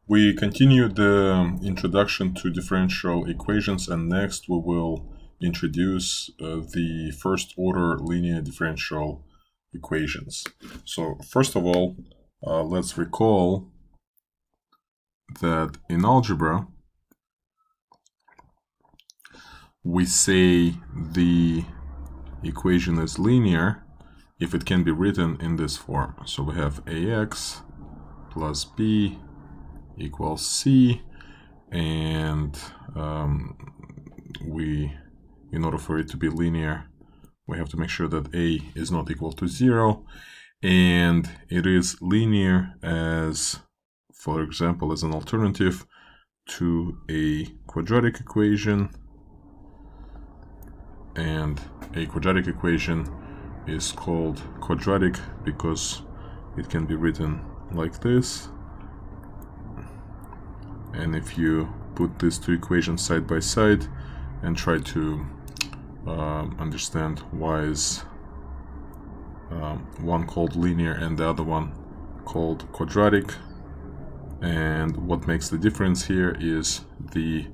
We continue the introduction to differential equations, and next we will introduce the first order linear differential equations. So first of all, let's recall that in algebra, we say the equation is linear if it can be written in this form. So we have ax plus b equals c, and in order for it to be linear, we have to make sure that a is not equal to 0, and it is linear as, for example, as an alternative to a quadratic equation, and a quadratic equation is called quadratic because it can be written like this. And if you put these two equations side by side and try to understand why is one called linear and the other one called quadratic, and what makes the difference here is the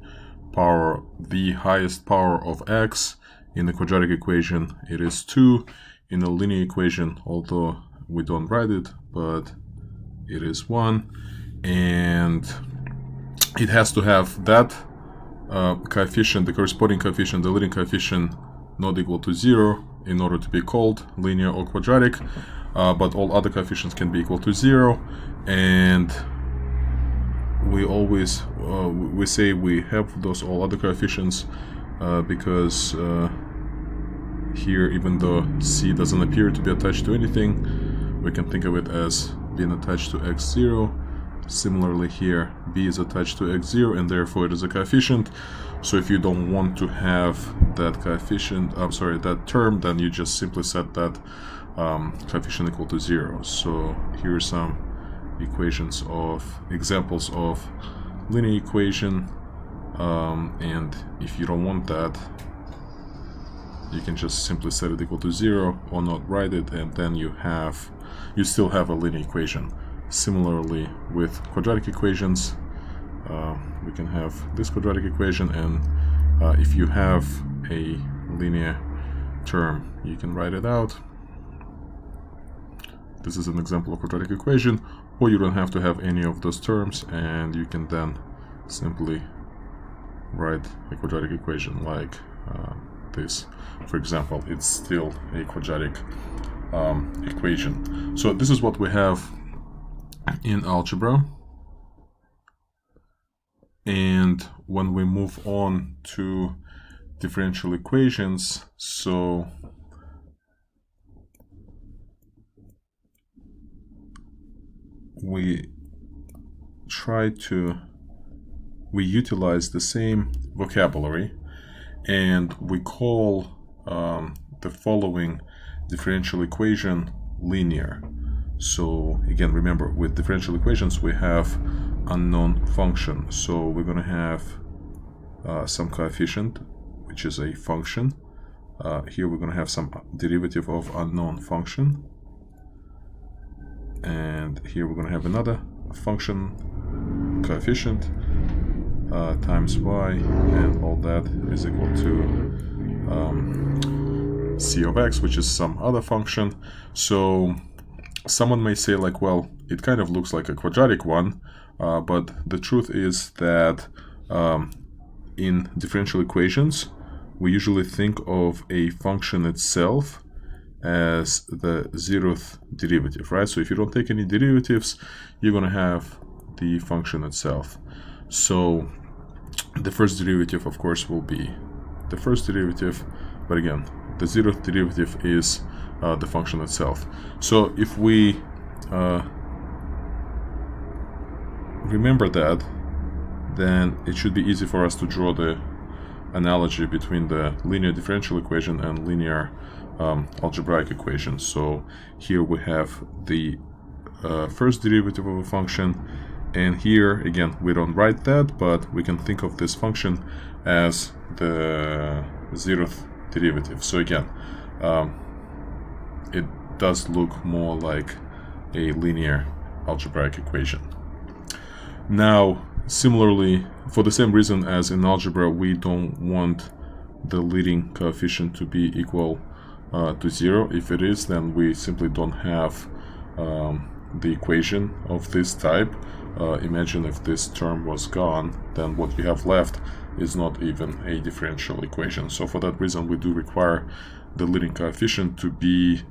highest power of x. In the quadratic equation it is 2. In the linear equation, although we don't write it, but it is 1, and it has to have that coefficient, the corresponding coefficient, the leading coefficient, not equal to 0 in order to be called linear or quadratic, but all other coefficients can be equal to 0. And we always we say we have those all other coefficients because here, even though c doesn't appear to be attached to anything, we can think of it as being attached to x0. Similarly here, b is attached to x0, and therefore it is a coefficient. So if you don't want to have that coefficient, that term, then you just simply set that coefficient equal to 0. So here are some examples of linear equation, and if you don't want that, you can just simply set it equal to 0 or not write it, and then you still have a linear equation. Similarly with quadratic equations, we can have this quadratic equation, and if you have a linear term, you can write it out. This is an example of quadratic equation, or you don't have to have any of those terms, and you can then simply write a quadratic equation like this. For example, it's still a quadratic equation. So this is what we have in algebra. And when we move on to differential equations, so we utilize the same vocabulary, and we call the following differential equation linear. So again, remember, with differential equations we have unknown function, so we're going to have some coefficient, which is a function. Here we're going to have some derivative of unknown function, and here we're going to have another function coefficient times y, and all that is equal to c of x, which is some other function. So someone may say, like, well, it kind of looks like a quadratic one, but the truth is that in differential equations we usually think of a function itself as the 0th derivative, right? So if you don't take any derivatives, you're going to have the function itself. So the first derivative, of course, will be the first derivative, but again, the 0th derivative is the function itself. So if we remember that, then it should be easy for us to draw the analogy between the linear differential equation and linear algebraic equation. So here we have the first derivative of a function, and here again we don't write that, but we can think of this function as the 0th derivative. So again, it does look more like a linear algebraic equation. Now, similarly, for the same reason as in algebra, we don't want the leading coefficient to be equal to 0. If it is, then we simply don't have the equation of this type. Imagine if this term was gone, then what we have left is not even a differential equation. So for that reason, we do require the leading coefficient to be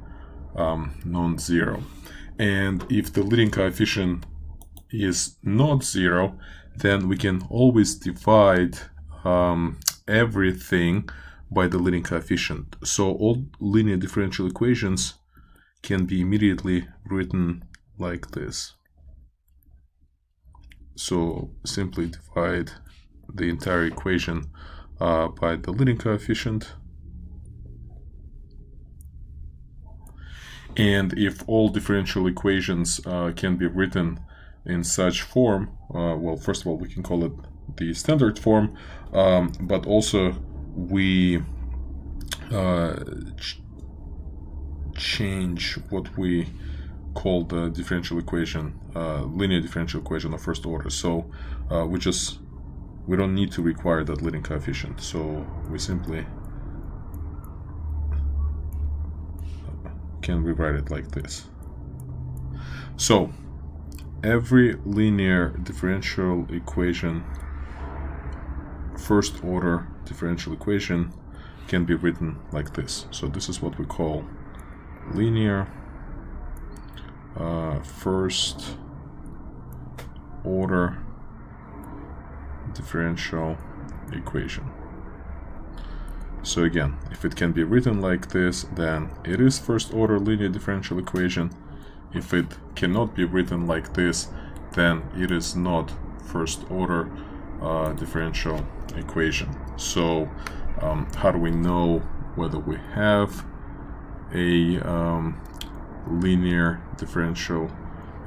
non-zero. And if the leading coefficient is not 0, then we can always divide everything by the leading coefficient. So all linear differential equations can be immediately written like this. So simply divide the entire equation by the leading coefficient. And if all differential equations can be written in such form, well, first of all, we can call it the standard form, but also we change what we call the differential equation, linear differential equation of first order. So we don't need to require that leading coefficient. So we simply can rewrite it like this. So every linear differential equation, first order differential equation, can be written like this. So this is what we call linear first order differential equation. So again, if it can be written like this, then it is first order linear differential equation. If it cannot be written like this, then it is not first order differential equation. So how do we know whether we have a linear differential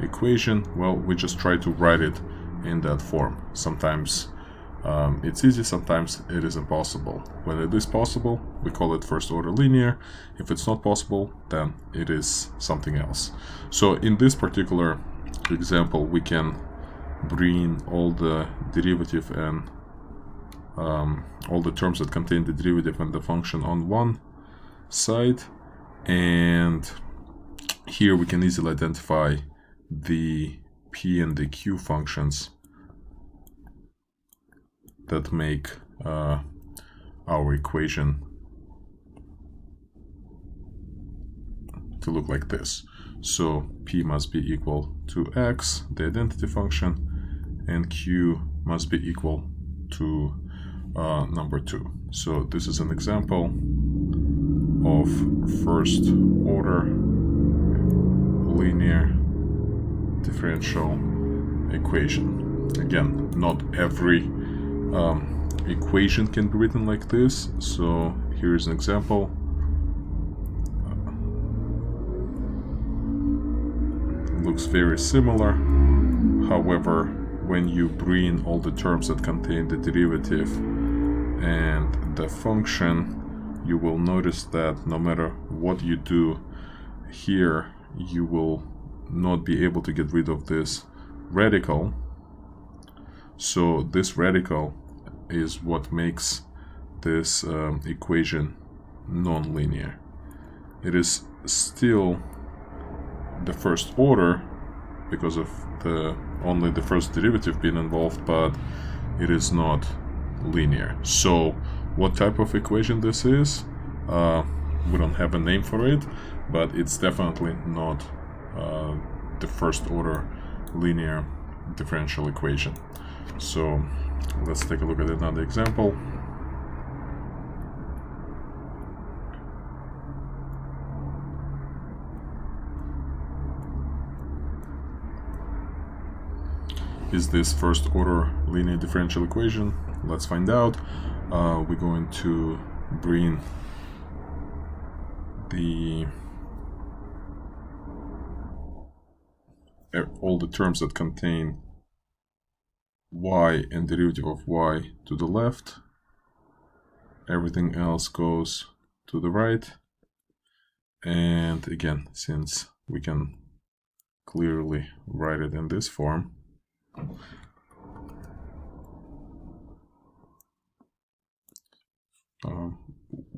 equation? Well, we just try to write it in that form. Sometimes it's easy, sometimes it is impossible. When it is possible, we call it first order linear. If it's not possible, then it is something else. So in this particular example, we can bring all the derivative and all the terms that contain the derivative and the function on one side, and here we can easily identify the p and the q functions that make our equation to look like this. So p must be equal to x, the identity function, and q must be equal to number 2. So this is an example of first order linear differential equation. Again, not every equation can be written like this. So here is an example. Looks very similar. However, when you bring all the terms that contain the derivative and the function, you will notice that no matter what you do here, you will not be able to get rid of this radical. So this radical is what makes this equation non-linear. It is still the first order because of only the first derivative being involved, but it is not linear. So what type of equation this is, we don't have a name for it, but it's definitely not the first order linear differential equation. So let's take a look at another example. Is this first order linear differential equation? Let's find out. We're going to bring all the terms that contain y and derivative of y to the left. Everything else goes to the right. And again, since we can clearly write it in this form,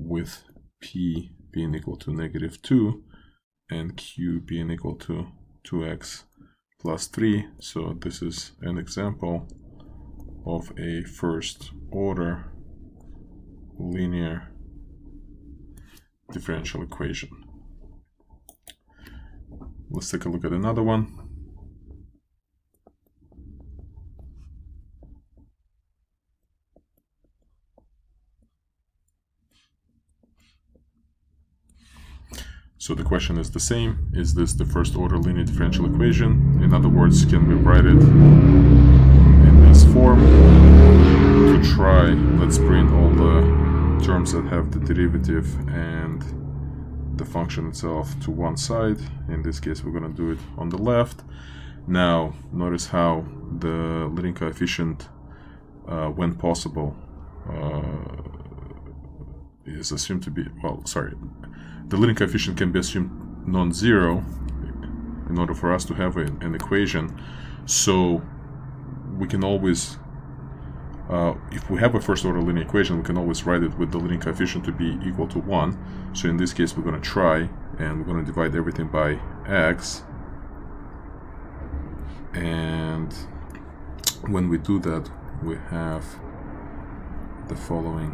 with p being equal to -2 and q being equal to 2x plus 3. So this is an example of a first order linear differential equation. Let's take a look at another one. So the question is the same. Is this the first order linear differential equation? In other words, can we write it in this form? To try, let's print all the terms that have the derivative and the function itself to one side. In this case, we're going to do it on the left. Now, notice how the leading coefficient, when possible, is assumed to be, well, sorry, the leading coefficient can be assumed non-zero in order for us to have an equation. So we can always, if we have a first order linear equation, we can always write it with the leading coefficient to be equal to 1. So in this case, we're going to try, and we're going to divide everything by x. And when we do that, we have the following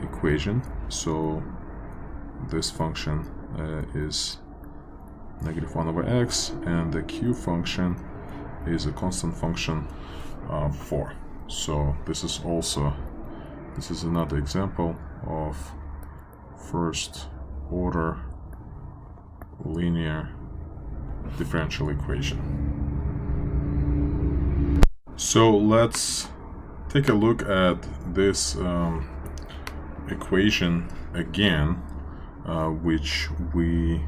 equation. So this function is -1 over x, and the q function is a constant function of 4. So this is another example of first order linear differential equation. So let's take a look at this equation again, which we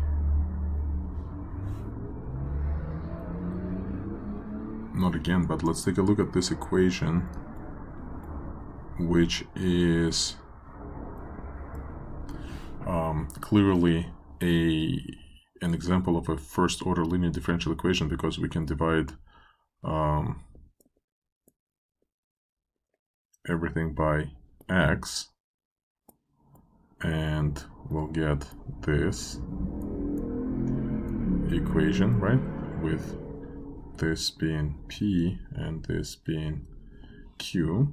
not again, but let's take a look at this equation, which is clearly an example of a first order linear differential equation, because we can divide everything by x, and we'll get this equation, right, with this being p and this being q.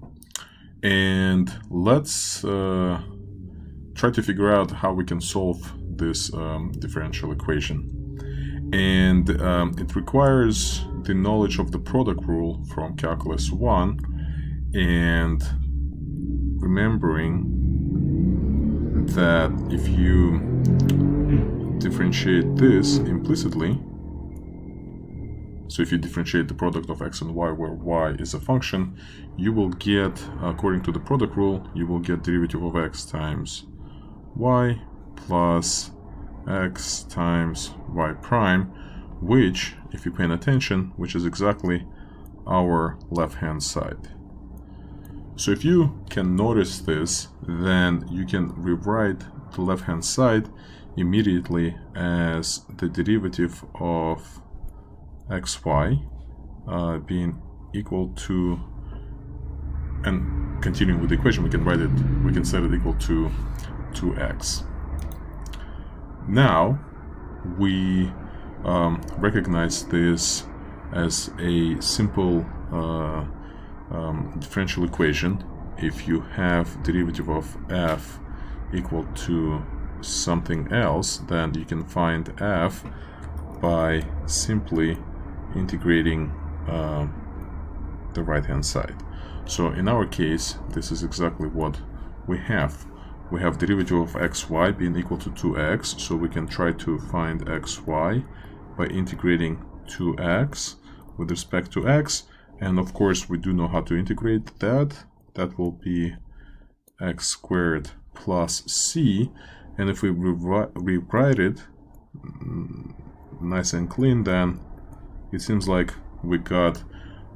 And let's try to figure out how we can solve this differential equation. And it requires the knowledge of the product rule from calculus 1, and remembering that if you differentiate this implicitly, so if you differentiate the product of x and y, where y is a function, you will get, according to the product rule, you will get derivative of x times y plus x times y prime, which, if you're paying attention, which is exactly our left-hand side. So if you can notice this, then you can rewrite the left-hand side immediately as the derivative of xy being equal to, and continuing with the equation, we can set it equal to 2x. Now we recognize this as a simple differential equation. If you have derivative of f equal to something else, then you can find f by simply integrating the right hand side. So in our case, this is exactly what we have. We have derivative of xy being equal to 2x, so we can try to find xy by integrating 2x with respect to x. And of course, we do know how to integrate that. That will be x squared plus c. And if we rewrite it nice and clean, then it seems like we got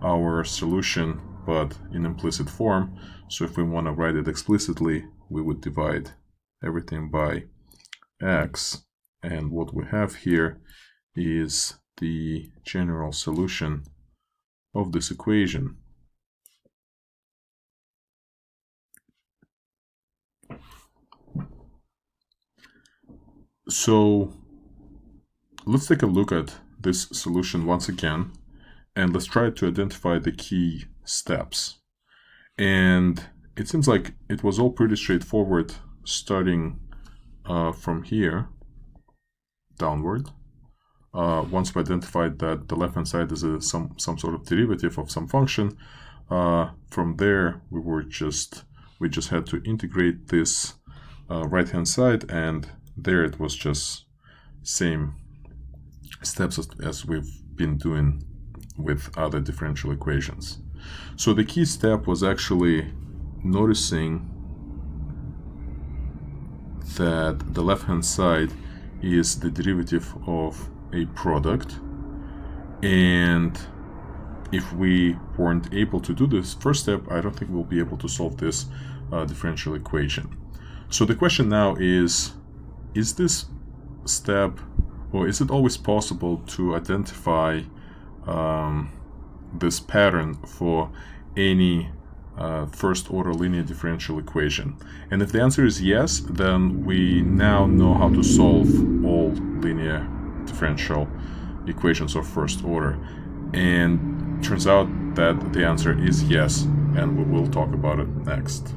our solution, but in implicit form. So if we want to write it explicitly, we would divide everything by x. And what we have here is the general solution of this equation. So let's take a look at this solution once again, and let's try to identify the key steps. And it seems like it was all pretty straightforward, starting from here downward. Once we identified that the left-hand side is some sort of derivative of some function, from there we just had to integrate this right-hand side, and there it was just same steps as we've been doing with other differential equations. So the key step was actually noticing that the left-hand side is the derivative of a product, and if we weren't able to do this first step, I don't think we'll be able to solve this differential equation. So the question now is this step, or is it always possible to identify this pattern for any first-order linear differential equation? And if the answer is yes, then we now know how to solve all linear differential equations of first order. And turns out that the answer is yes, and we will talk about it next.